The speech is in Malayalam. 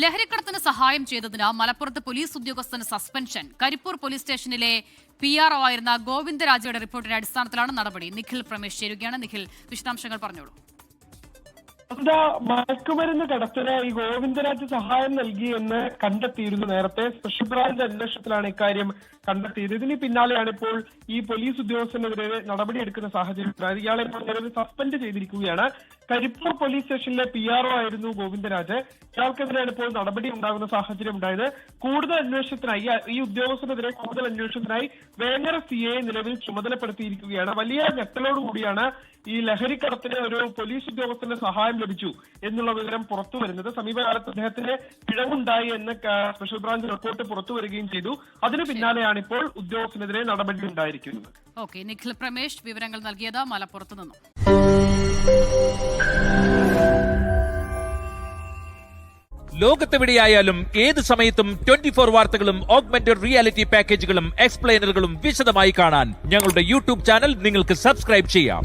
ലഹരിക്കടത്തിന് സഹായം ചെയ്തതിന് മലപ്പുറത്ത് പോലീസ് ഉദ്യോഗസ്ഥന് സസ്പെൻഷൻ. കരിപ്പൂർ പോലീസ് സ്റ്റേഷനിലെ PRO ആയിരുന്ന ഗോവിന്ദരാജയുടെ റിപ്പോർട്ടിന്റെ അടിസ്ഥാനത്തിലാണ് നടപടി. നിഖിൽ പ്രമേഷ് ചേരുകയാണ്. നിഖിൽ, വിശദാംശങ്ങൾ പറഞ്ഞോളൂ. മയക്കുമരുന്ന് കടത്തിന് ഈ ഗോവിന്ദരാജ് സഹായം നൽകിയെന്ന് കണ്ടെത്തിയിരുന്നു. നേരത്തെ സ്പെഷ്യൽ ബ്രാഞ്ച് അന്വേഷണത്തിലാണ് ഇക്കാര്യം കണ്ടെത്തിയത്. ഇതിന് പിന്നാലെയാണ് ഇപ്പോൾ ഈ പോലീസ് ഉദ്യോഗസ്ഥനെതിരെ നടപടിയെടുക്കുന്ന സാഹചര്യം. ഇയാളെ ഇപ്പോൾ നിലവിൽ സസ്പെൻഡ് ചെയ്തിരിക്കുകയാണ്. കരിപ്പൂർ പോലീസ് സ്റ്റേഷനിലെ PRO ആയിരുന്നു ഗോവിന്ദരാജ്. ഇയാൾക്കെതിരെയാണ് ഇപ്പോൾ നടപടി ഉണ്ടാകുന്ന സാഹചര്യം ഉണ്ടായത്. കൂടുതൽ അന്വേഷണത്തിനായി ഈ ഉദ്യോഗസ്ഥനെതിരെ കൂടുതൽ അന്വേഷണത്തിനായി വേങ്ങര CA നിലവിൽ ചുമതലപ്പെടുത്തിയിരിക്കുകയാണ്. വലിയ ഞെട്ടലോടുകൂടിയാണ് ഈ ലഹരിക്കടത്തിന് ഒരു പോലീസ് ഉദ്യോഗസ്ഥന്റെ സഹായം ലഭിച്ചു എന്നുള്ള വിവരം പുറത്തു വരുന്നത്. സമീപകാലത്ത് അദ്ദേഹത്തിന് പിഴവുണ്ടായി എന്ന് സ്പെഷ്യൽ ബ്രാഞ്ച് റിപ്പോർട്ട് പുറത്തു വരികയും ചെയ്തു. അതിന് പിന്നാലെയാണ് ഇപ്പോൾ ഉദ്യോഗസ്ഥനെതിരെ നടപടി ഉണ്ടായിരിക്കുന്നത്. ഓക്കെ, നിഖിൽ പ്രമേഷ് വിവരങ്ങൾ നൽകിയത് മലപ്പുറത്ത് നിന്നും. ലോകത്തെവിടെയായാലും ഏത് സമയത്തും 24 വാർത്തകളും ഓഗ്മെന്റഡ് റിയാലിറ്റി പാക്കേജുകളും എക്സ്പ്ലെയിനറുകളും വിശദമായി കാണാൻ ഞങ്ങളുടെ YouTube ചാനൽ നിങ്ങൾക്ക് സബ്സ്ക്രൈബ് ചെയ്യാം.